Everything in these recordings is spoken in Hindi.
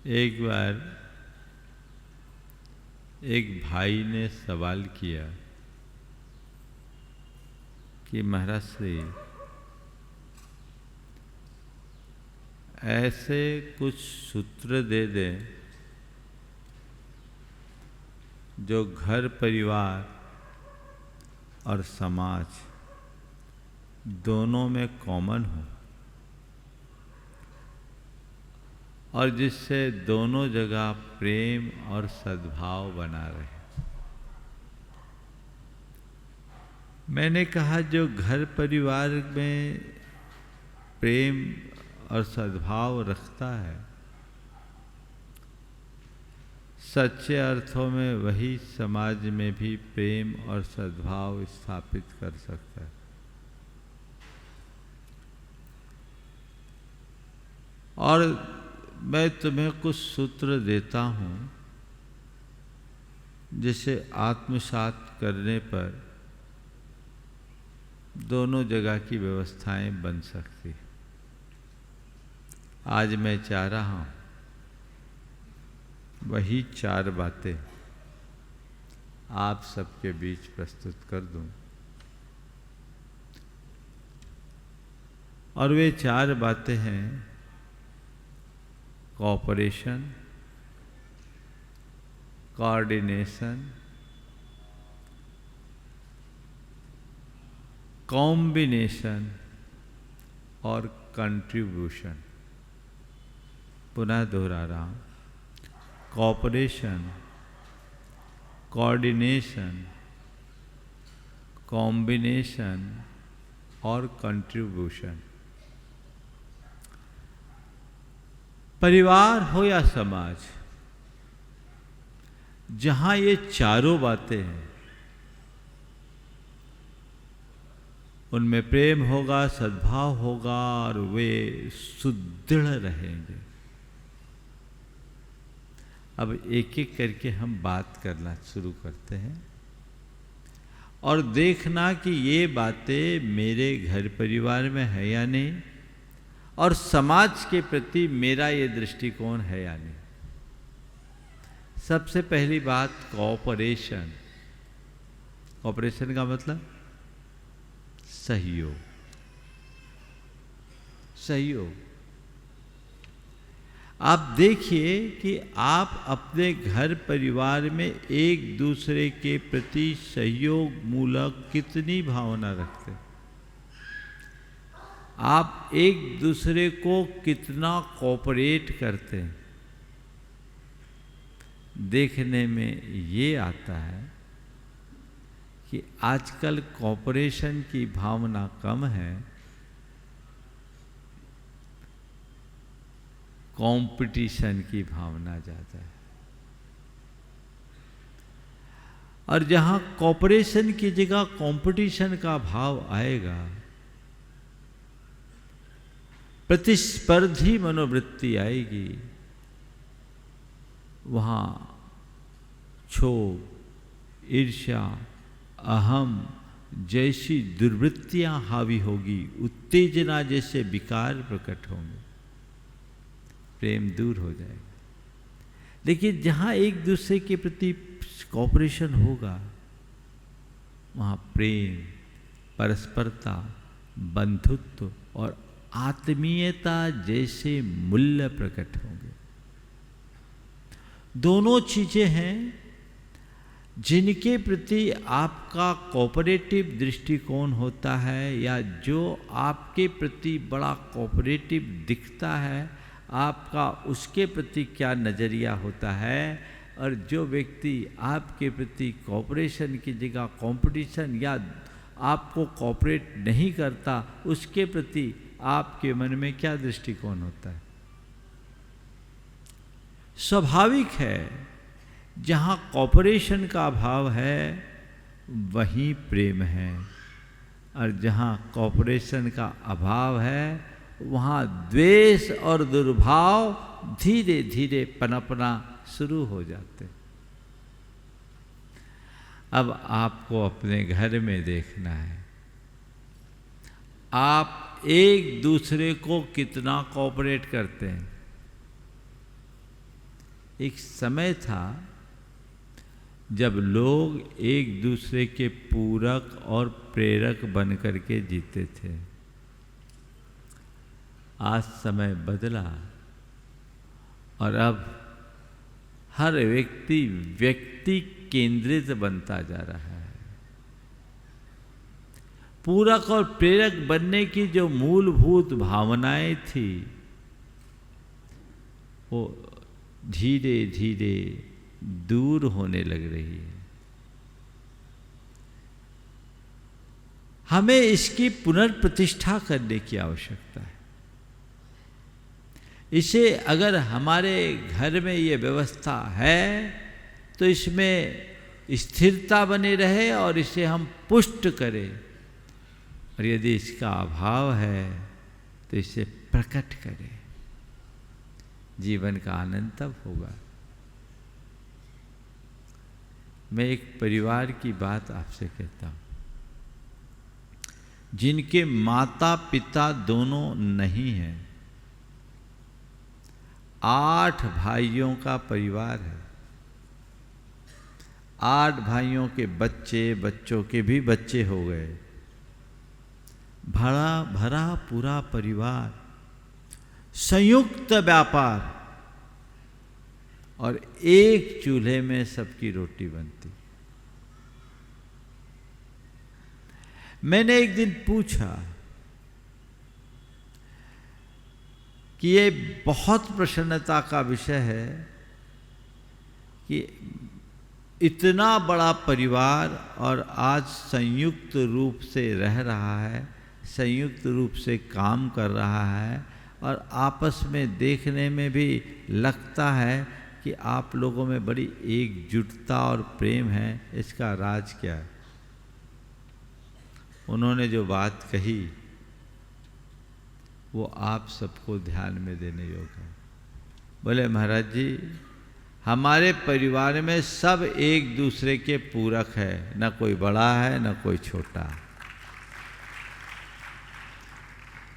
एक बार एक भाई ने सवाल किया कि महाराज श्री, ऐसे कुछ सूत्र दे दें जो घर परिवार और समाज दोनों में कॉमन हो और जिससे दोनों जगह प्रेम और सद्भाव बना रहे। मैंने कहा जो घर परिवार में प्रेम और सद्भाव रखता है, सच्चे अर्थों में वही समाज में भी प्रेम और सद्भाव स्थापित कर सकता है। और मैं तुम्हें कुछ सूत्र देता हूं जिसे आत्मसात करने पर दोनों जगह की व्यवस्थाएं बन सकती। आज मैं चाह रहा हूं वही 4 बातें आप सबके बीच प्रस्तुत कर दूं। और वे 4 बातें हैं कोऑपरेशन, कोऑर्डिनेशन, कॉम्बिनेशन और कंट्रीब्यूशन। पुनः दोहरा रहा हूं, कोऑपरेशन, कोऑर्डिनेशन, कॉम्बिनेशन और कंट्रीब्यूशन। परिवार हो या समाज, जहां ये चारों बातें हैं उनमें प्रेम होगा, सद्भाव होगा और वे सुदृढ़ रहेंगे। अब एक एक करके हम बात करना शुरू करते हैं और देखना कि ये बातें मेरे घर परिवार में है या नहीं और समाज के प्रति मेरा ये दृष्टिकोण है या नहीं। सबसे पहली बात कोऑपरेशन। कोऑपरेशन का मतलब सहयोग। सहयोग। आप देखिए कि आप अपने घर परिवार में एक दूसरे के प्रति सहयोग मूलक कितनी भावना रखते हैं। आप एक दूसरे को कितना कोऑपरेट करते हैं। देखने में ये आता है कि आजकल कोऑपरेशन की भावना कम है, कंपटीशन की भावना ज़्यादा है। और जहां कोऑपरेशन की जगह कंपटीशन का भाव आएगा, प्रतिस्पर्धी मनोवृत्ति आएगी, वहाँ क्षोभ, ईर्ष्या, अहम जैसी दुर्वृत्तियां हावी होगी, उत्तेजना जैसे विकार प्रकट होंगे, प्रेम दूर हो जाएगा। लेकिन जहाँ एक दूसरे के प्रति कोऑपरेशन होगा, वहाँ प्रेम, परस्परता, बंधुत्व और आत्मीयता जैसे मूल्य प्रकट होंगे। दोनों चीजें हैं जिनके प्रति आपका कोऑपरेटिव दृष्टिकोण होता है या जो आपके प्रति बड़ा कोऑपरेटिव दिखता है, आपका उसके प्रति क्या नज़रिया होता है। और जो व्यक्ति आपके प्रति कोऑपरेशन की जगह कंपटीशन या आपको कोऑपरेट नहीं करता, उसके प्रति आपके मन में क्या दृष्टिकोण होता है। स्वाभाविक है जहाँ कोऑपरेशन का अभाव है वहीं प्रेम है, और जहाँ कोऑपरेशन का अभाव है वहाँ द्वेष और दुर्भाव धीरे धीरे पनपना शुरू हो जाते हैं। अब आपको अपने घर में देखना है, आप एक दूसरे को कितना कोऑपरेट करते हैं। एक समय था जब लोग एक दूसरे के पूरक और प्रेरक बन करके जीते थे। आज समय बदला और अब हर व्यक्ति केंद्रित बनता जा रहा है। पूरक और प्रेरक बनने की जो मूलभूत भावनाएं थी वो धीरे धीरे दूर होने लग रही है। हमें इसकी पुनर्प्रतिष्ठा करने की आवश्यकता है। इसे अगर हमारे घर में ये व्यवस्था है तो इसमें स्थिरता बनी रहे और इसे हम पुष्ट करें, और यदि इसका अभाव है तो इसे प्रकट करें। जीवन का आनंद तब होगा। मैं एक परिवार की बात आपसे कहता हूं, जिनके माता पिता दोनों नहीं हैं। 8 भाइयों का परिवार है। 8 भाइयों के बच्चे, बच्चों के भी बच्चे हो गए। भरा भरा पूरा परिवार, संयुक्त व्यापार, और एक चूल्हे में सबकी रोटी बनती। मैंने एक दिन पूछा कि ये बहुत प्रसन्नता का विषय है कि इतना बड़ा परिवार और आज संयुक्त रूप से रह रहा है, संयुक्त रूप से काम कर रहा है, और आपस में देखने में भी लगता है कि आप लोगों में बड़ी एकजुटता और प्रेम है। इसका राज क्या है? उन्होंने जो बात कही वो आप सबको ध्यान में देने योग्य है। बोले महाराज जी, हमारे परिवार में सब एक दूसरे के पूरक है, न कोई बड़ा है न कोई छोटा।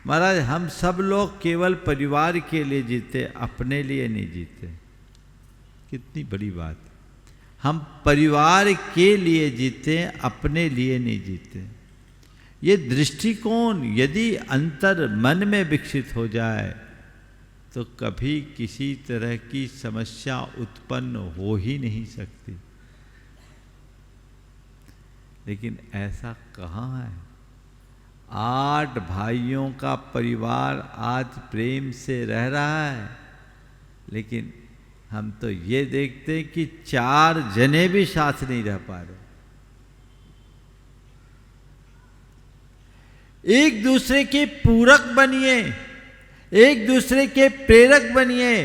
महाराज, हम सब लोग केवल परिवार के लिए जीते, अपने लिए नहीं जीते। कितनी बड़ी बात। हम परिवार के लिए जीते, अपने लिए नहीं जीते। ये दृष्टिकोण यदि अंतर मन में विकसित हो जाए तो कभी किसी तरह की समस्या उत्पन्न हो ही नहीं सकती। लेकिन ऐसा कहाँ है? 8 भाइयों का परिवार आज प्रेम से रह रहा है, लेकिन हम तो ये देखते हैं कि 4 जने भी साथ नहीं रह पा रहे। एक दूसरे के पूरक बनिए, एक दूसरे के प्रेरक बनिए,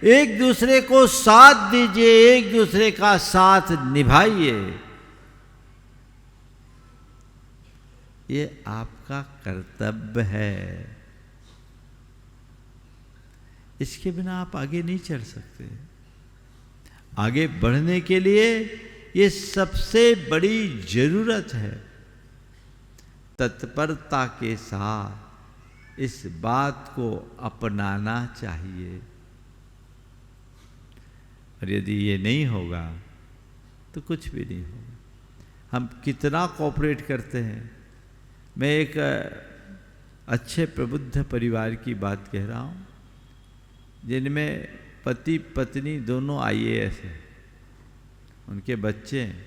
एक दूसरे को साथ दीजिए, एक दूसरे का साथ निभाइए। ये आपका कर्तव्य है। इसके बिना आप आगे नहीं चल सकते। आगे बढ़ने के लिए ये सबसे बड़ी जरूरत है। तत्परता के साथ इस बात को अपनाना चाहिए, और यदि ये नहीं होगा तो कुछ भी नहीं होगा। हम कितना कोऑपरेट करते हैं। मैं एक अच्छे प्रबुद्ध परिवार की बात कह रहा हूँ, जिनमें पति पत्नी दोनों IAS हैं, उनके बच्चे हैं।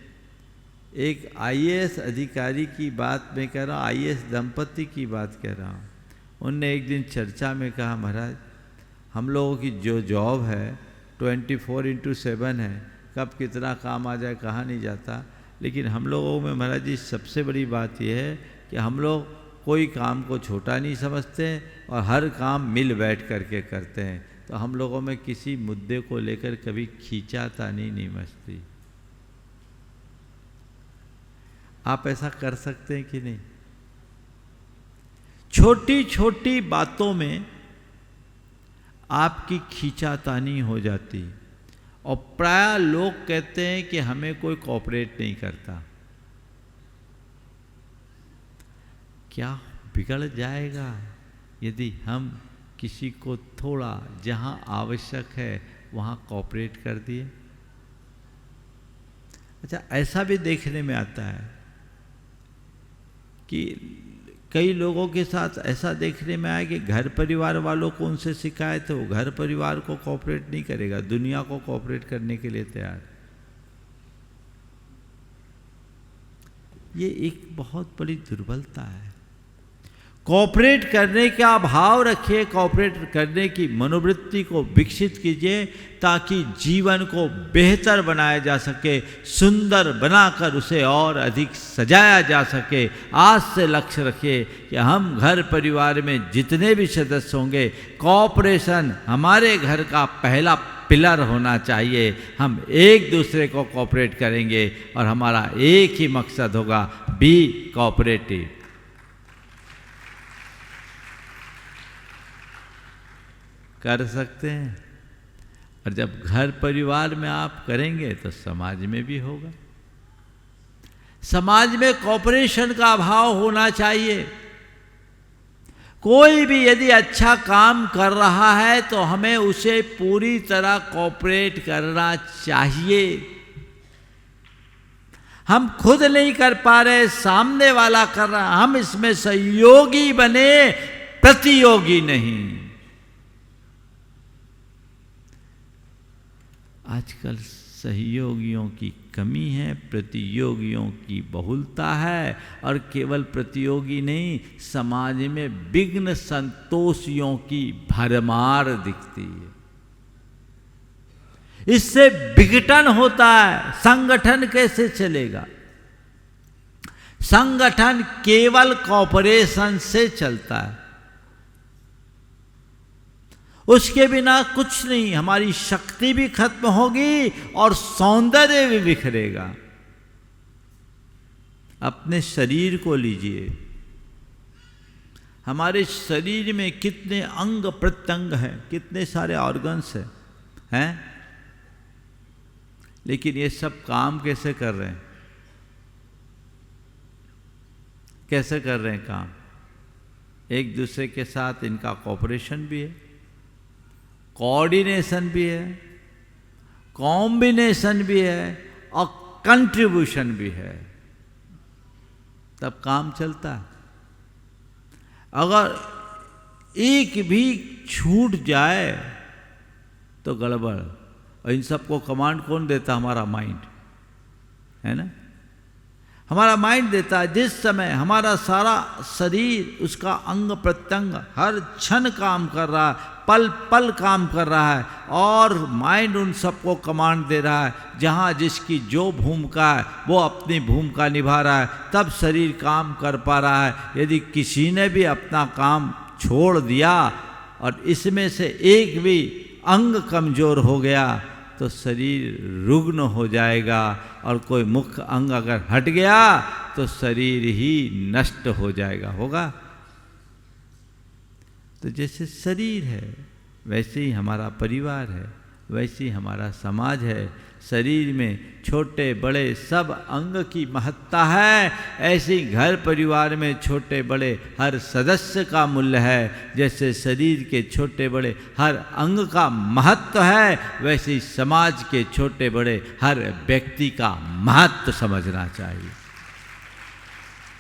एक IAS अधिकारी की बात मैं कह रहा हूँ, IAS दंपति की बात कह रहा हूँ। उनने एक दिन चर्चा में कहा, महाराज हम लोगों की जो जॉब है 24/7 है, कब कितना काम आ जाए कहाँ नहीं जाता। लेकिन हम लोगों में महाराज जी सबसे बड़ी बात यह है कि हम लोग कोई काम को छोटा नहीं समझते और हर काम मिल बैठ करके करते हैं। तो हम लोगों में किसी मुद्दे को लेकर कभी खींचातानी नहीं मचती। आप ऐसा कर सकते हैं कि नहीं? छोटी छोटी बातों में आपकी खींचातानी हो जाती, और प्राय लोग कहते हैं कि हमें कोई कोऑपरेट नहीं करता। क्या बिगड़ जाएगा यदि हम किसी को थोड़ा, जहां आवश्यक है वहाँ कॉपरेट कर दिए। अच्छा, ऐसा भी देखने में आता है कि कई लोगों के साथ ऐसा देखने में आया कि घर परिवार वालों को उनसे शिकायत है, वो घर परिवार को कॉपरेट नहीं करेगा, दुनिया को कॉपरेट करने के लिए तैयार। ये एक बहुत बड़ी दुर्बलता है। कॉपरेट करने का भाव रखिए, कॉपरेट करने की मनोवृत्ति को विकसित कीजिए ताकि जीवन को बेहतर बनाया जा सके, सुंदर बनाकर उसे और अधिक सजाया जा सके। आज से लक्ष्य रखिए कि हम घर परिवार में जितने भी सदस्य होंगे, कॉपरेशन हमारे घर का पहला पिलर होना चाहिए। हम एक दूसरे को कॉपरेट करेंगे और हमारा एक ही मकसद होगा, बी कॉपरेटिव। कर सकते हैं, और जब घर परिवार में आप करेंगे तो समाज में भी होगा। समाज में कॉपरेशन का अभाव होना चाहिए। कोई भी यदि अच्छा काम कर रहा है तो हमें उसे पूरी तरह कॉपरेट करना चाहिए। हम खुद नहीं कर पा रहे, सामने वाला कर रहा, हम इसमें सहयोगी बने, प्रतियोगी नहीं। आजकल सहयोगियों की कमी है, प्रतियोगियों की बहुलता है, और केवल प्रतियोगी नहीं, समाज में विघ्न संतोषियों की भरमार दिखती है। इससे विघटन होता है। संगठन कैसे चलेगा? संगठन केवल कॉपरेशन से चलता है, उसके बिना कुछ नहीं। हमारी शक्ति भी खत्म होगी और सौंदर्य भी बिखरेगा। अपने शरीर को लीजिए, हमारे शरीर में कितने अंग प्रत्यंग हैं, कितने सारे ऑर्गन्स हैं, लेकिन ये सब काम कैसे कर रहे हैं? कैसे कर रहे हैं काम? एक दूसरे के साथ इनका कॉपरेशन भी है, कोऑर्डिनेशन भी है, कॉम्बिनेशन भी है और कंट्रीब्यूशन भी है, तब काम चलता है। अगर एक भी छूट जाए तो गड़बड़। और इन सबको कमांड कौन देता? हमारा माइंड है ना। हमारा माइंड देता है। जिस समय हमारा सारा शरीर, उसका अंग प्रत्यंग हर क्षण काम कर रहा है, पल पल काम कर रहा है, और माइंड उन सबको कमांड दे रहा है, जहाँ जिसकी जो भूमिका है वो अपनी भूमिका निभा रहा है, तब शरीर काम कर पा रहा है। यदि किसी ने भी अपना काम छोड़ दिया और इसमें से एक भी अंग कमजोर हो गया तो शरीर रुग्ण हो जाएगा, और कोई मुख्य अंग अगर हट गया तो शरीर ही नष्ट हो जाएगा। होगा? तो जैसे शरीर है वैसे ही हमारा परिवार है, वैसे ही हमारा समाज है। शरीर में छोटे बड़े सब अंग की महत्ता है, ऐसे ही घर परिवार में छोटे बड़े हर सदस्य का मूल्य है। जैसे शरीर के छोटे बड़े हर अंग का महत्व है, वैसे ही समाज के छोटे बड़े हर व्यक्ति का महत्व समझना चाहिए।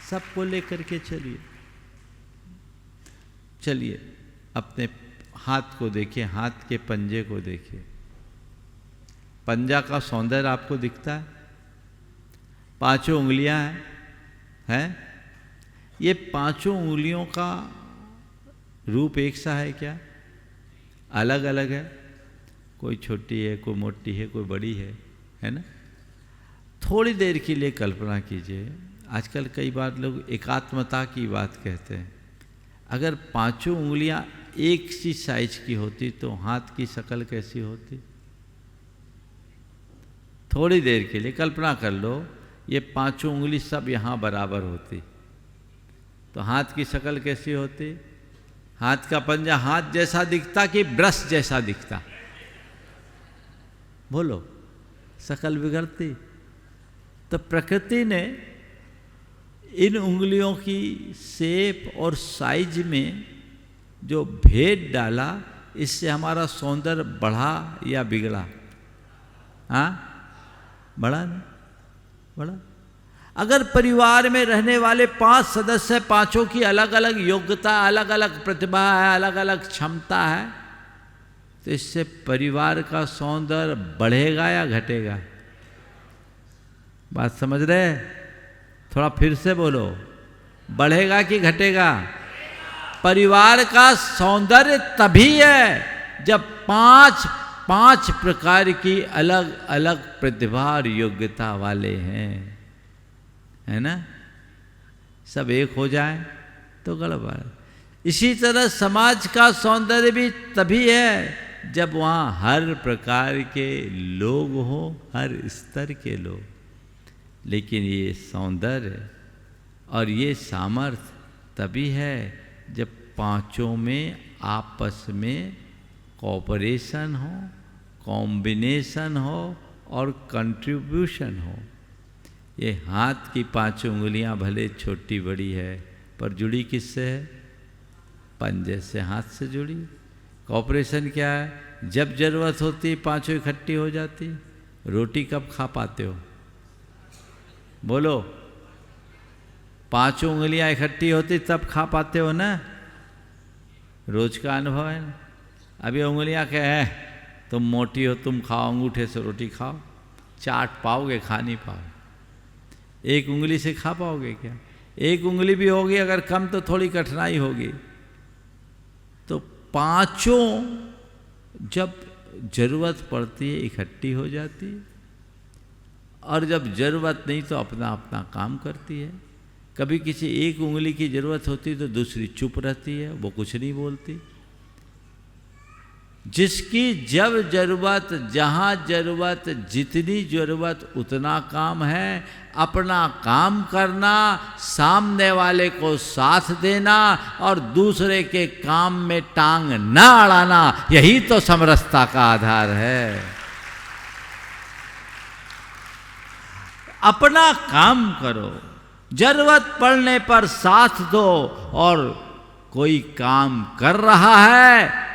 सबको लेकर के चलिए। चलिए अपने हाथ को देखिए, हाथ के पंजे को देखिए। पंजा का सौंदर्य आपको दिखता है? पांचों उंगलियां हैं, ये पांचों उंगलियों का रूप एक सा है क्या? अलग अलग है। कोई छोटी है, कोई मोटी है, कोई बड़ी है ना। थोड़ी देर के लिए कल्पना कीजिए। आजकल कई बार लोग एकात्मता की बात कहते हैं। अगर पांचों उंगलियां एक सी साइज की होती तो हाथ की शक्ल कैसी होती? थोड़ी देर के लिए कल्पना कर लो, ये पांचों उंगली सब यहाँ बराबर होती तो हाथ की शक्ल कैसी होती? हाथ का पंजा हाथ जैसा दिखता कि ब्रश जैसा दिखता? बोलो, शक्ल बिगड़ती। तो प्रकृति ने इन उंगलियों की शेप और साइज में जो भेद डाला इससे हमारा सौंदर्य बढ़ा या बिगड़ा? हाँ, बढ़ा ना, बढ़ा। अगर परिवार में रहने वाले 5 सदस्य, पांचों की अलग अलग योग्यता, अलग अलग प्रतिभा है, अलग अलग क्षमता है, तो इससे परिवार का सौंदर्य बढ़ेगा या घटेगा? बात समझ रहे? थोड़ा फिर से बोलो, बढ़ेगा कि घटेगा? परिवार का सौंदर्य तभी है जब पांच प्रकार की अलग अलग प्रतिभा और योग्यता वाले हैं, है ना? सब एक हो जाए तो गड़बड़। इसी तरह समाज का सौंदर्य भी तभी है जब वहाँ हर प्रकार के लोग हों, हर स्तर के लोग। लेकिन ये सौंदर्य और ये सामर्थ्य तभी है जब पांचों में आपस में कोऑपरेशन हो, कॉम्बिनेशन हो और कंट्रीब्यूशन हो। ये हाथ की 5 उंगलियां भले छोटी बड़ी है, पर जुड़ी किससे है? पंजे से, हाथ से जुड़ी। कोऑपरेशन क्या है? जब जरूरत होती 5 इकट्ठी हो जाती। रोटी कब खा पाते हो? बोलो, 5 उंगलियां इकट्ठी होती तब खा पाते हो ना? रोज का अनुभव है ना। अभी उंगलियां क्या है, तुम मोटी हो, तुम खाओ, अंगूठे से रोटी खाओ, चाट पाओगे? खा नहीं पाओगे। एक उंगली से खा पाओगे क्या? एक उंगली भी होगी अगर कम तो थोड़ी कठिनाई होगी। तो पांचों जब जरूरत पड़ती है इकट्ठी हो जाती है, और जब जरूरत नहीं तो अपना अपना काम करती है। कभी किसी एक उंगली की जरूरत होती तो दूसरी चुप रहती है, वो कुछ नहीं बोलती। जिसकी जब जरूरत, जहाँ जरूरत, जितनी जरूरत उतना काम है। अपना काम करना, सामने वाले को साथ देना और दूसरे के काम में टांग न अड़ाना, यही तो समरसता का आधार है। अपना काम करो, जरूरत पड़ने पर साथ दो, और कोई काम कर रहा है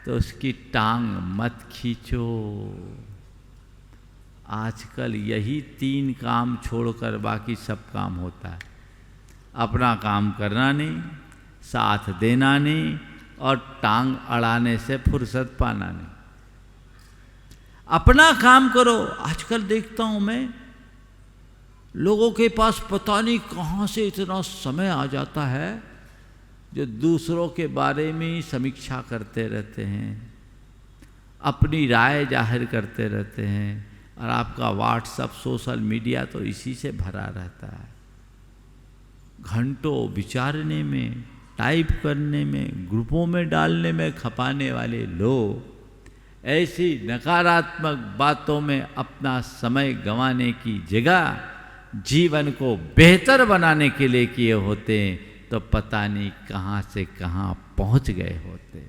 तो उसकी टांग मत खींचो। आजकल यही 3 काम छोड़कर बाकी सब काम होता है। अपना काम करना नहीं, साथ देना नहीं, और टांग अड़ाने से फुर्सत पाना नहीं। अपना काम करो। आजकल देखता हूं मैं, लोगों के पास पता नहीं कहाँ से इतना समय आ जाता है जो दूसरों के बारे में समीक्षा करते रहते हैं, अपनी राय जाहिर करते रहते हैं, और आपका व्हाट्सएप, सोशल मीडिया तो इसी से भरा रहता है। घंटों विचारने में, टाइप करने में, ग्रुपों में डालने में खपाने वाले लोग ऐसी नकारात्मक बातों में अपना समय गंवाने की जगह जीवन को बेहतर बनाने के लिए किए होते हैं, तो पता नहीं कहाँ से कहाँ पहुँच गए होते।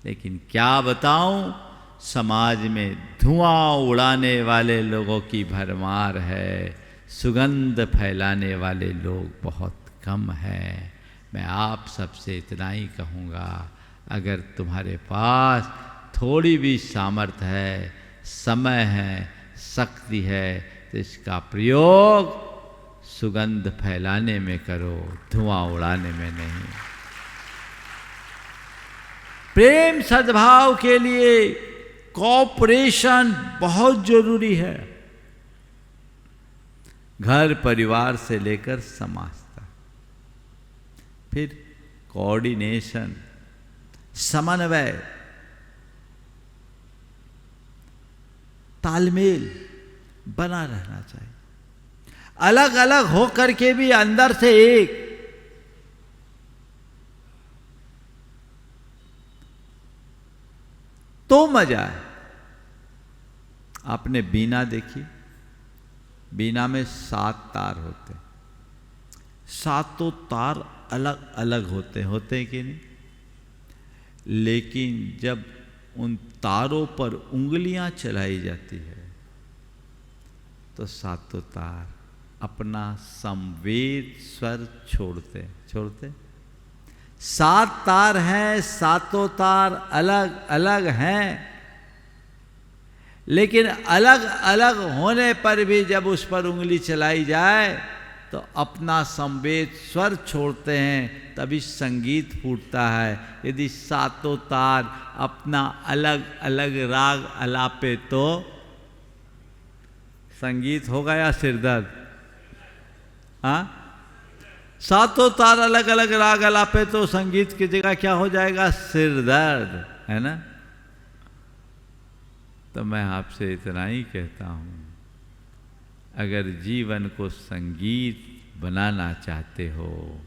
लेकिन क्या बताऊं, समाज में धुआं उड़ाने वाले लोगों की भरमार है, सुगंध फैलाने वाले लोग बहुत कम हैं। मैं आप सबसे इतना ही कहूँगा, अगर तुम्हारे पास थोड़ी भी सामर्थ्य है, समय है, शक्ति है, तो इसका प्रयोग सुगंध फैलाने में करो, धुआं उड़ाने में नहीं। प्रेम सद्भाव के लिए कोऑपरेशन बहुत जरूरी है, घर परिवार से लेकर समाज तक। फिर कोऑर्डिनेशन, समन्वय, तालमेल बना रहना चाहिए। अलग अलग होकर के भी अंदर से एक। तो मजा है। आपने बीना देखी? बीना में 7 तार होते हैं। 7 तार अलग अलग होते हैं कि नहीं? लेकिन जब उन तारों पर उंगलियां चलाई जाती है तो 7 तार अपना संवेद स्वर छोड़ते। 7 तार हैं, सातों तार अलग अलग हैं, लेकिन अलग अलग होने पर भी जब उस पर उंगली चलाई जाए तो अपना संवेद स्वर छोड़ते हैं, तभी संगीत फूटता है। यदि सातों तार अपना अलग अलग राग अलापे तो संगीत होगा या सिरदर्द? हाँ, सातों तार अलग अलग राग अलापे तो संगीत की जगह क्या हो जाएगा? सिरदर्द, है ना? तो मैं आपसे इतना ही कहता हूँ, अगर जीवन को संगीत बनाना चाहते हो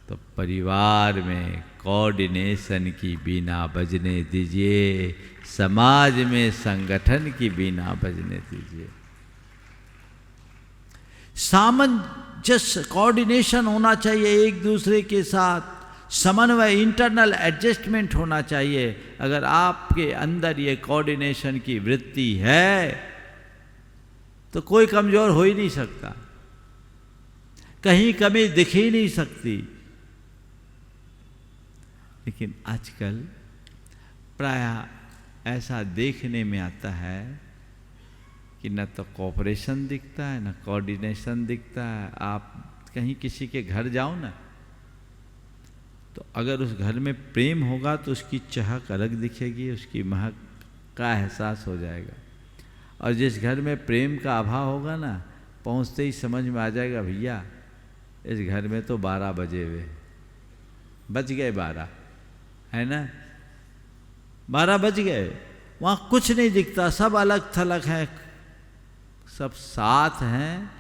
तो परिवार में कोऑर्डिनेशन की बीना बजने दीजिए, समाज में संगठन की बीना बजने दीजिए। सामंजस्य, कोऑर्डिनेशन होना चाहिए एक दूसरे के साथ, समन्वय, इंटरनल एडजस्टमेंट होना चाहिए। अगर आपके अंदर ये कोऑर्डिनेशन की वृत्ति है तो कोई कमजोर हो ही नहीं सकता, कहीं कमी दिख ही नहीं सकती। लेकिन आजकल प्रायः ऐसा देखने में आता है कि न तो कोऑपरेशन दिखता है, न कोऑर्डिनेशन दिखता है। आप कहीं किसी के घर जाओ ना, तो अगर उस घर में प्रेम होगा तो उसकी चहक अलग दिखेगी, उसकी महक का एहसास हो जाएगा। और जिस घर में प्रेम का अभाव होगा ना, पहुंचते ही समझ में आ जाएगा, भैया इस घर में तो 12 बजे हुए, बज गए 12, है ना? 12 बज गए, वहाँ कुछ नहीं दिखता, सब अलग थलग हैं, सब साथ हैं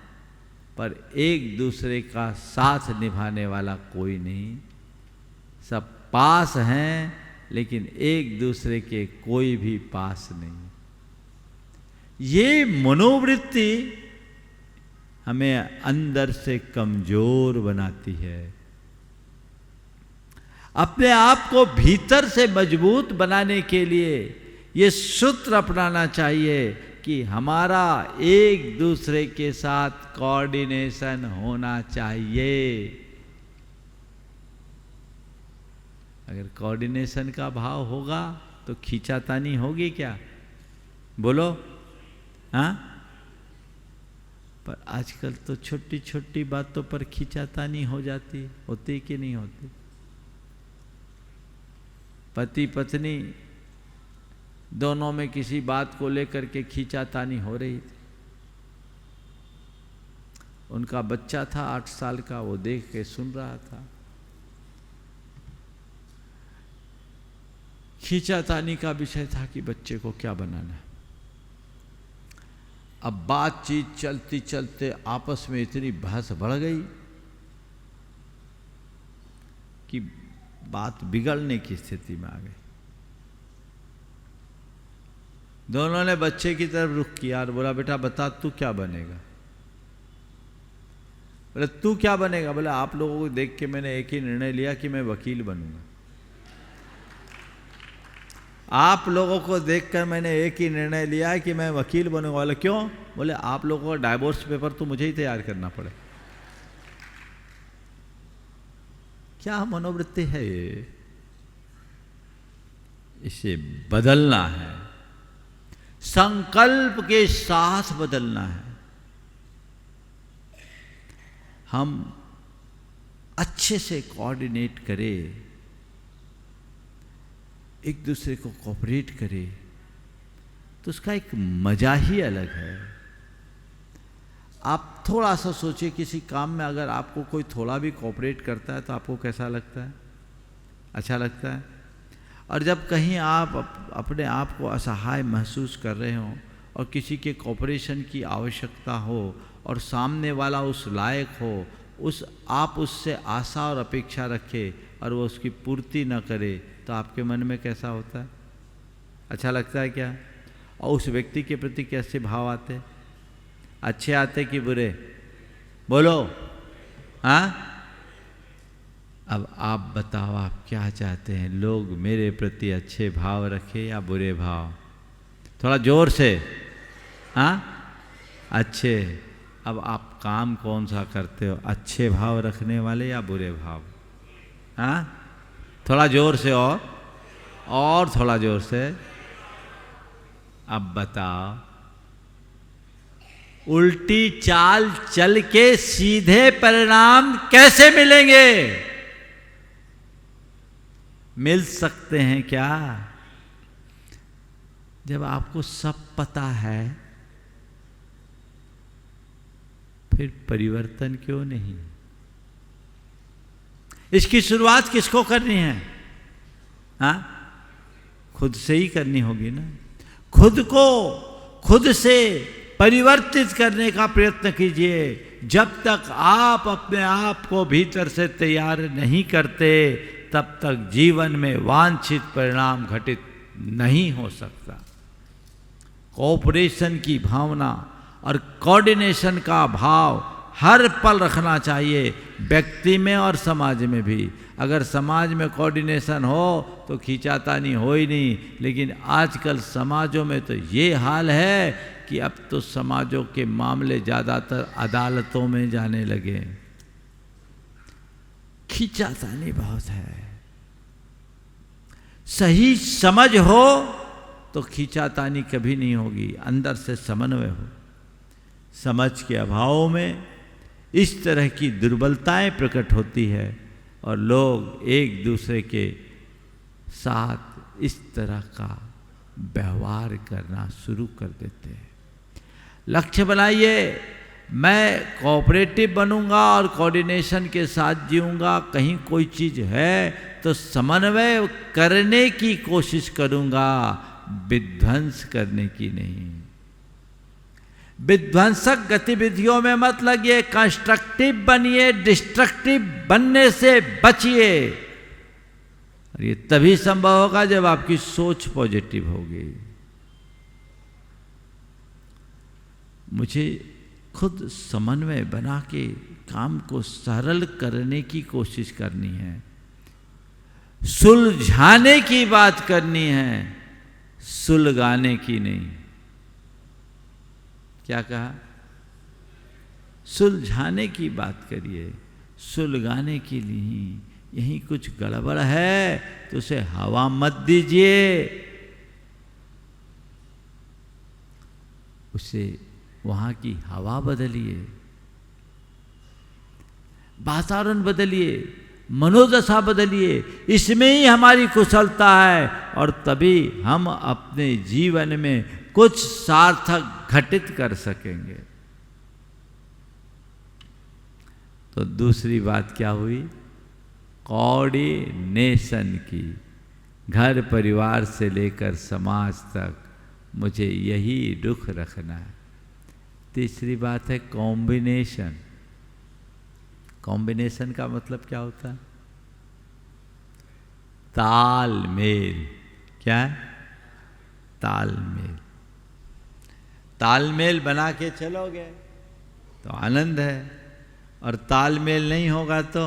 पर एक दूसरे का साथ निभाने वाला कोई नहीं। सब पास हैं लेकिन एक दूसरे के कोई भी पास नहीं। ये मनोवृत्ति हमें अंदर से कमजोर बनाती है। अपने आप को भीतर से मजबूत बनाने के लिए ये सूत्र अपनाना चाहिए कि हमारा एक दूसरे के साथ कोऑर्डिनेशन होना चाहिए। अगर कोऑर्डिनेशन का भाव होगा तो खींचातानी होगी क्या? बोलो, हाँ? पर आजकल तो छोटी छोटी बातों पर खींचातानी हो जाती, होती कि नहीं होती? पति पत्नी दोनों में किसी बात को लेकर के खींचातानी हो रही थी। उनका बच्चा था 8 साल का, वो देख के सुन रहा था। खींचातानी का विषय था कि बच्चे को क्या बनाना है। अब बातचीत चलती चलते आपस में इतनी बहस बढ़ गई कि बात बिगड़ने की स्थिति में आ गई। दोनों ने बच्चे की तरफ रुख किया और बोला, बेटा बता तू क्या बनेगा? बोले तू क्या बनेगा? बोले आप लोगों को देख के मैंने एक ही निर्णय लिया कि मैं वकील बनूंगा। आप लोगों को देखकर मैंने एक ही निर्णय लिया कि मैं वकील बनूंगा। बोले क्यों? बोले आप लोगों का डाइवोर्स पेपर तो मुझे ही तैयार करना पड़े। क्या मनोवृत्ति है ये? इसे बदलना है, संकल्प के साथ बदलना है। हम अच्छे से कोऑर्डिनेट करें, एक दूसरे को कोऑपरेट करे तो उसका एक मजा ही अलग है। आप थोड़ा सा सोचिए, किसी काम में अगर आपको कोई थोड़ा भी कोऑपरेट करता है तो आपको कैसा लगता है? अच्छा लगता है। और जब कहीं आप अपने आप को असहाय महसूस कर रहे हो और किसी के कोऑपरेशन की आवश्यकता हो और सामने वाला उस लायक हो, आप उससे आशा और अपेक्षा रखें और वो उसकी पूर्ति न करे, तो आपके मन में कैसा होता है? अच्छा लगता है क्या? और उस व्यक्ति के प्रति कैसे भाव आते? अच्छे आते कि बुरे? बोलो, हाँ? अब आप बताओ, आप क्या चाहते हैं? लोग मेरे प्रति अच्छे भाव रखे या बुरे भाव? थोड़ा जोर से, हाँ? अच्छे। अब आप काम कौन सा करते हो? अच्छे भाव रखने वाले या बुरे भाव? हाँ? थोड़ा जोर से और थोड़ा जोर से। अब बताओ, उल्टी चाल चल के सीधे परिणाम कैसे मिलेंगे? मिल सकते हैं क्या? जब आपको सब पता है, फिर परिवर्तन क्यों नहीं? इसकी शुरुआत किसको करनी है? हाँ, खुद से ही करनी होगी ना। खुद को खुद से परिवर्तित करने का प्रयत्न कीजिए। जब तक आप अपने आप को भीतर से तैयार नहीं करते, तब तक जीवन में वांछित परिणाम घटित नहीं हो सकता। कोऑपरेशन की भावना और कोऑर्डिनेशन का भाव हर पल रखना चाहिए, व्यक्ति में और समाज में भी। अगर समाज में कोऑर्डिनेशन हो तो खींचातानी हो ही नहीं, लेकिन आजकल समाजों में तो ये हाल है कि अब तो समाजों के मामले ज़्यादातर अदालतों में जाने लगे। खींचातानी बहुत है। सही समझ हो तो खींचातानी कभी नहीं होगी, अंदर से समन्वय हो। समझ के अभाव में इस तरह की दुर्बलताएं प्रकट होती है और लोग एक दूसरे के साथ इस तरह का व्यवहार करना शुरू कर देते हैं। लक्ष्य बनाइए, मैं कोऑपरेटिव बनूंगा और कोऑर्डिनेशन के साथ जीऊंगा। कहीं कोई चीज़ है तो समन्वय करने की कोशिश करूंगा, विध्वंस करने की नहीं। विध्वंसक गतिविधियों में मत लगिए, कंस्ट्रक्टिव बनिए, डिस्ट्रक्टिव बनने से बचिए। और ये तभी संभव होगा जब आपकी सोच पॉजिटिव होगी। मुझे खुद समन्वय बना के काम को सरल करने की कोशिश करनी है, सुलझाने की बात करनी है, सुलगाने की नहीं। क्या कहा? सुलझाने की बात करिए, सुलगाने के लिए। यहीं कुछ गड़बड़ है तो उसे हवा मत दीजिए, उसे वहां की हवा बदलिए, वातावरण बदलिए, मनोदशा बदलिए। इसमें ही हमारी कुशलता है और तभी हम अपने जीवन में कुछ सार्थक घटित कर सकेंगे। तो दूसरी बात क्या हुई? कोऑर्डिनेशन की। घर परिवार से लेकर समाज तक मुझे यही रुख रखना है। तीसरी बात है कॉम्बिनेशन। कॉम्बिनेशन का मतलब क्या होता है? तालमेल। क्या है? तालमेल। तालमेल बना के चलोगे तो आनंद है, और तालमेल नहीं होगा तो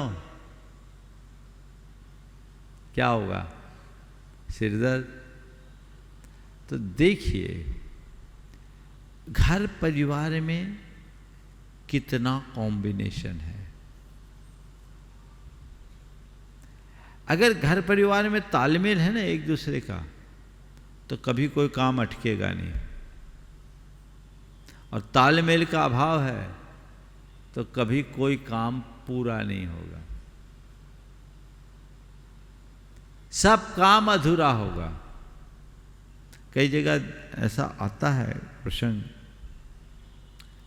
क्या होगा? सिरदर्द। तो देखिए, घर परिवार में कितना कॉम्बिनेशन है। अगर घर परिवार में तालमेल है ना एक दूसरे का, तो कभी कोई काम अटकेगा नहीं। और तालमेल का अभाव है तो कभी कोई काम पूरा नहीं होगा, सब काम अधूरा होगा। कई जगह ऐसा आता है प्रसंग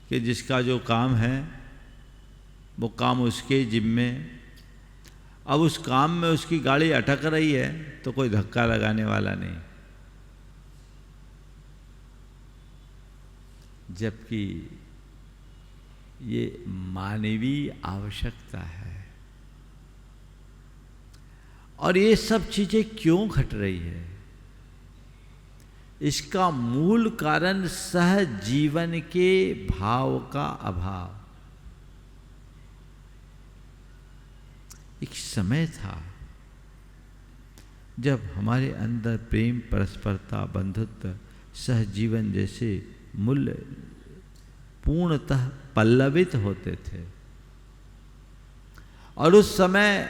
कि जिसका जो काम है वो काम उसके जिम्मे, अब उस काम में उसकी गाड़ी अटक रही है तो कोई धक्का लगाने वाला नहीं, जबकि ये मानवीय आवश्यकता है। और ये सब चीजें क्यों घट रही है? इसका मूल कारण सहज जीवन के भाव का अभाव। एक समय था जब हमारे अंदर प्रेम, परस्परता, बंधुत्व, सहजीवन जैसे मूल्य पूर्णतः पल्लवित होते थे। और उस समय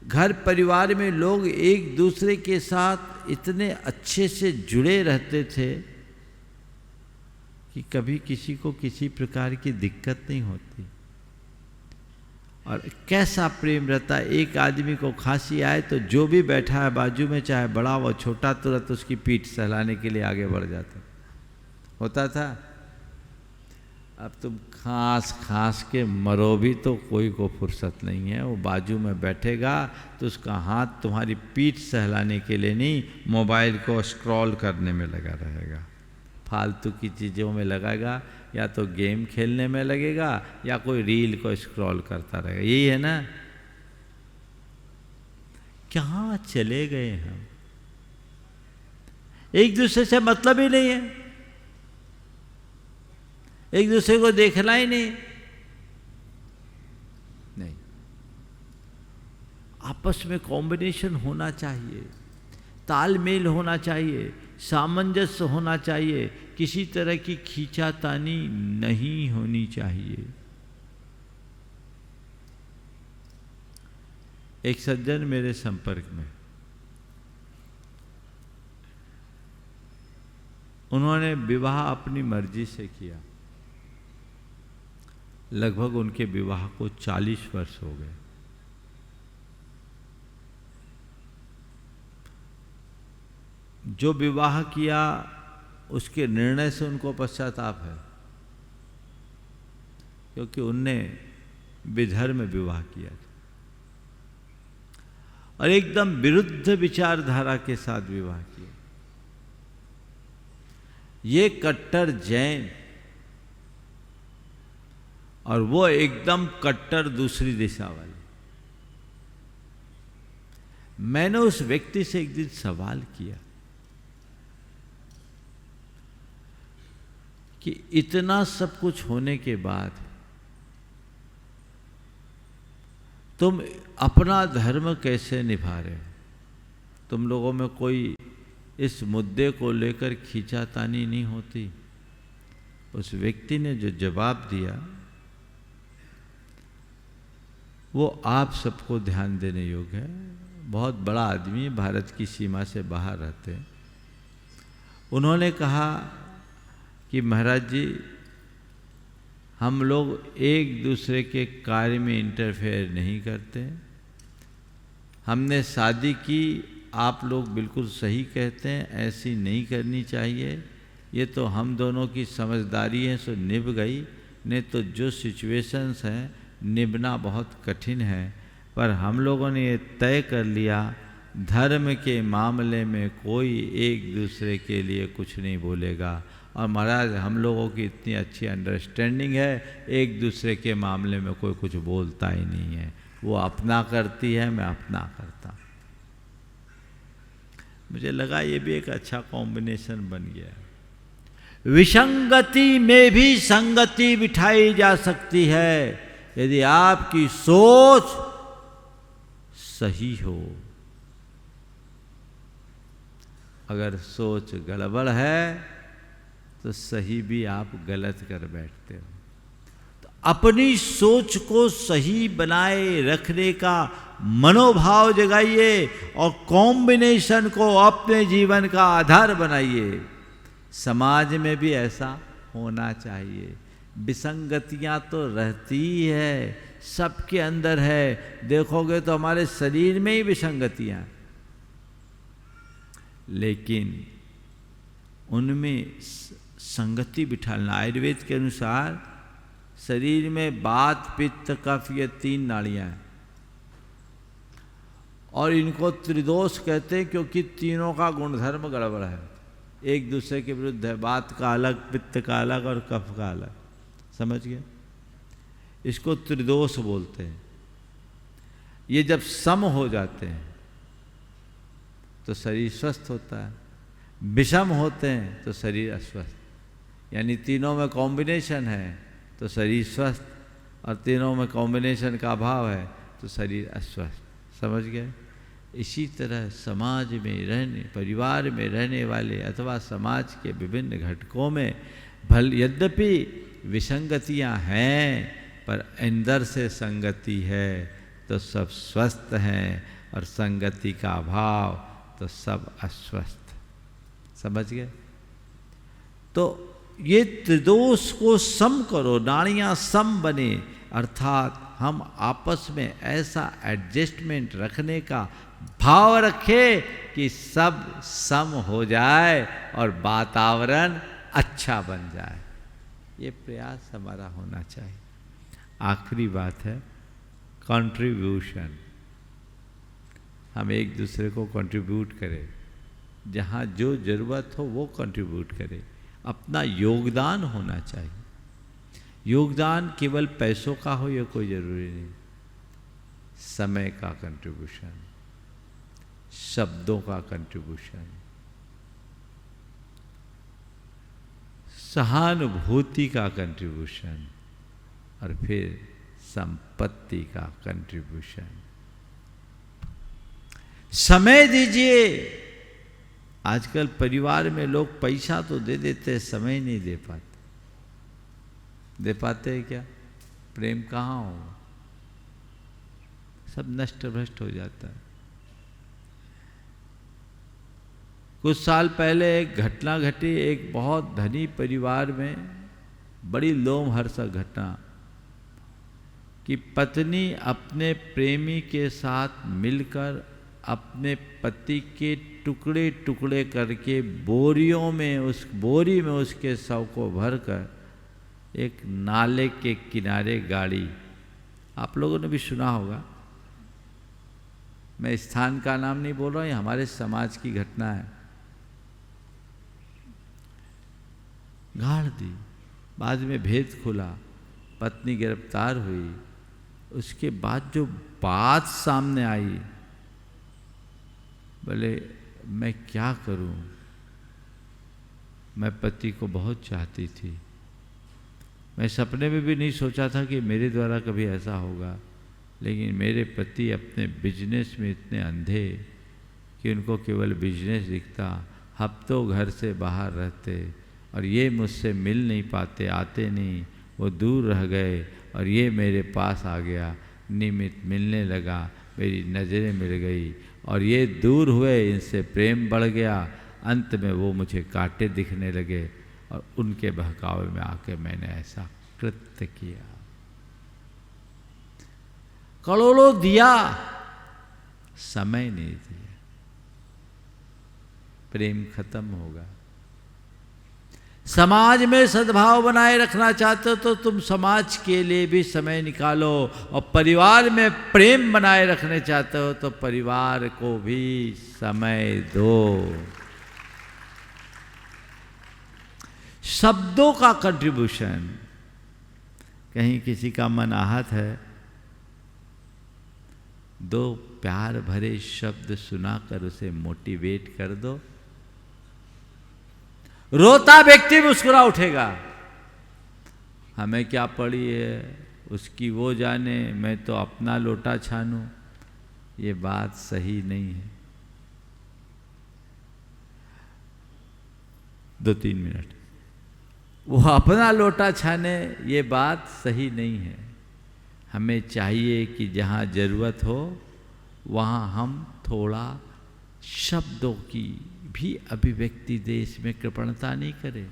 घर परिवार में लोग एक दूसरे के साथ इतने अच्छे से जुड़े रहते थे कि कभी किसी को किसी प्रकार की दिक्कत नहीं होती। और कैसा प्रेम रहता है, एक आदमी को खांसी आए तो जो भी बैठा है बाजू में, चाहे बड़ा व छोटा, तुरंत उसकी पीठ सहलाने के लिए आगे बढ़ जाता होता था। अब तुम खांस के मरो भी तो कोई को फुर्सत नहीं है। वो बाजू में बैठेगा तो उसका हाथ तुम्हारी पीठ सहलाने के लिए नहीं, मोबाइल को स्क्रॉल करने में लगा रहेगा, फालतू की चीज़ों में लगाएगा, या तो गेम खेलने में लगेगा या कोई रील को स्क्रॉल करता रहेगा। यही है ना। कहाँ चले गए हम? एक दूसरे से मतलब ही नहीं है, एक दूसरे को देखना ही नहीं। आपस में कॉम्बिनेशन होना चाहिए, तालमेल होना चाहिए, सामंजस्य होना चाहिए, किसी तरह की खींचातानी नहीं होनी चाहिए। एक सज्जन मेरे संपर्क में, उन्होंने विवाह अपनी मर्जी से किया। लगभग उनके विवाह को 40 वर्ष हो गए। जो विवाह किया उसके निर्णय से उनको पश्चाताप है, क्योंकि उनने विधर्म विवाह किया था और एकदम विरुद्ध विचारधारा के साथ विवाह किया। ये कट्टर जैन और वो एकदम कट्टर दूसरी दिशा वाले। मैंने उस व्यक्ति से एक दिन सवाल किया कि इतना सब कुछ होने के बाद तुम अपना धर्म कैसे निभा रहे हो? तुम लोगों में कोई इस मुद्दे को लेकर खींचातानी नहीं होती? उस व्यक्ति ने जो जवाब दिया वो आप सबको ध्यान देने योग्य है। बहुत बड़ा आदमी, भारत की सीमा से बाहर रहते हैं। उन्होंने कहा कि महाराज जी, हम लोग एक दूसरे के कार्य में इंटरफेयर नहीं करते। हमने शादी की, आप लोग बिल्कुल सही कहते हैं, ऐसी नहीं करनी चाहिए। ये तो हम दोनों की समझदारी है सो निभ गई, नहीं तो जो सिचुएशंस हैं निभना बहुत कठिन है। पर हम लोगों ने ये तय कर लिया, धर्म के मामले में कोई एक दूसरे के लिए कुछ नहीं बोलेगा। और महाराज, हम लोगों की इतनी अच्छी अंडरस्टैंडिंग है, एक दूसरे के मामले में कोई कुछ बोलता ही नहीं है। वो अपना करती है, मैं अपना करता। मुझे लगा ये भी एक अच्छा कॉम्बिनेशन बन गया। विसंगति में भी संगति बिठाई जा सकती है यदि आपकी सोच सही हो। अगर सोच गड़बड़ है तो सही भी आप गलत कर बैठते हो। तो अपनी सोच को सही बनाए रखने का मनोभाव जगाइए और कॉम्बिनेशन को अपने जीवन का आधार बनाइए। समाज में भी ऐसा होना चाहिए। विसंगतियां तो रहती ही है, सबके अंदर है। देखोगे तो हमारे शरीर में ही विसंगतियां, लेकिन उनमें संगति बिठाना। आयुर्वेद के अनुसार शरीर में वात, पित्त, कफ, ये 3 नाड़ियां हैं और इनको त्रिदोष कहते हैं, क्योंकि तीनों का गुणधर्म गड़बड़ है, एक दूसरे के विरुद्ध है। वात का अलग, पित्त का अलग और कफ का अलग। समझ गए? इसको त्रिदोष बोलते हैं। ये जब सम हो जाते हैं तो शरीर स्वस्थ होता है, विषम होते हैं तो शरीर अस्वस्थ। यानी तीनों में कॉम्बिनेशन है तो शरीर स्वस्थ, और तीनों में कॉम्बिनेशन का अभाव है तो शरीर अस्वस्थ। समझ गए? इसी तरह समाज में रहने, परिवार में रहने वाले अथवा समाज के विभिन्न घटकों में यद्यपि विसंगतियां हैं, पर अंदर से संगति है तो सब स्वस्थ हैं। और संगति का अभाव तो सब अस्वस्थ। समझ गए? तो ये त्रिदोष को सम करो, नाड़ियां सम बने, अर्थात हम आपस में ऐसा एडजस्टमेंट रखने का भाव रखें कि सब सम हो जाए और वातावरण अच्छा बन जाए। ये प्रयास हमारा होना चाहिए। आखिरी बात है कंट्रीब्यूशन। हम एक दूसरे को कंट्रीब्यूट करें, जहाँ जो ज़रूरत हो वो कंट्रीब्यूट करें। अपना योगदान होना चाहिए। योगदान केवल पैसों का हो ये कोई ज़रूरी नहीं। समय का कंट्रीब्यूशन, शब्दों का कंट्रीब्यूशन, सहानुभूति का कंट्रीब्यूशन और फिर संपत्ति का कंट्रीब्यूशन। समय दीजिए। आजकल परिवार में लोग पैसा तो दे देते, समय नहीं दे पाते। दे पाते हैं क्या? प्रेम कहाँ हो? सब नष्ट भ्रष्ट हो जाता है। कुछ साल पहले एक घटना घटी, एक बहुत धनी परिवार में, बड़ी लोमहर्षक घटना कि पत्नी अपने प्रेमी के साथ मिलकर अपने पति के टुकड़े टुकड़े करके बोरियों में, उस बोरी में उसके शव को भरकर एक नाले के किनारे गाड़ी। आप लोगों ने भी सुना होगा, मैं स्थान का नाम नहीं बोल रहा हूँ, ये हमारे समाज की घटना है। गाड़ दी। बाद में भेद खुला, पत्नी गिरफ्तार हुई। उसके बाद जो बात सामने आई, बोले मैं क्या करूं, मैं पति को बहुत चाहती थी, मैं सपने में भी नहीं सोचा था कि मेरे द्वारा कभी ऐसा होगा, लेकिन मेरे पति अपने बिजनेस में इतने अंधे कि उनको केवल बिजनेस दिखता, हफ्तों घर से बाहर रहते और ये मुझसे मिल नहीं पाते, आते नहीं, वो दूर रह गए और ये मेरे पास आ गया, नियमित मिलने लगा, मेरी नज़रें मिल गई और ये दूर हुए, इनसे प्रेम बढ़ गया। अंत में वो मुझे कांटे दिखने लगे और उनके बहकावे में आके मैंने ऐसा कृत्य किया। करोड़ों दिया, समय नहीं दिया, प्रेम खत्म होगा। समाज में सद्भाव बनाए रखना चाहते हो तो तुम समाज के लिए भी समय निकालो, और परिवार में प्रेम बनाए रखने चाहते हो तो परिवार को भी समय दो। शब्दों का कंट्रीब्यूशन। कहीं किसी का मन आहत है, दो प्यार भरे शब्द सुनाकर उसे मोटिवेट कर दो। रोता व्यक्ति मुस्कुरा उठेगा। हमें क्या पड़ी है, उसकी वो जाने, मैं तो अपना लोटा छानूं। ये बात सही नहीं है। 2-3 मिनट, वो अपना लोटा छाने, ये बात सही नहीं है। हमें चाहिए कि जहाँ ज़रूरत हो वहाँ हम थोड़ा शब्दों की भी अभिव्यक्ति दे, इसमें कृपणता नहीं करें।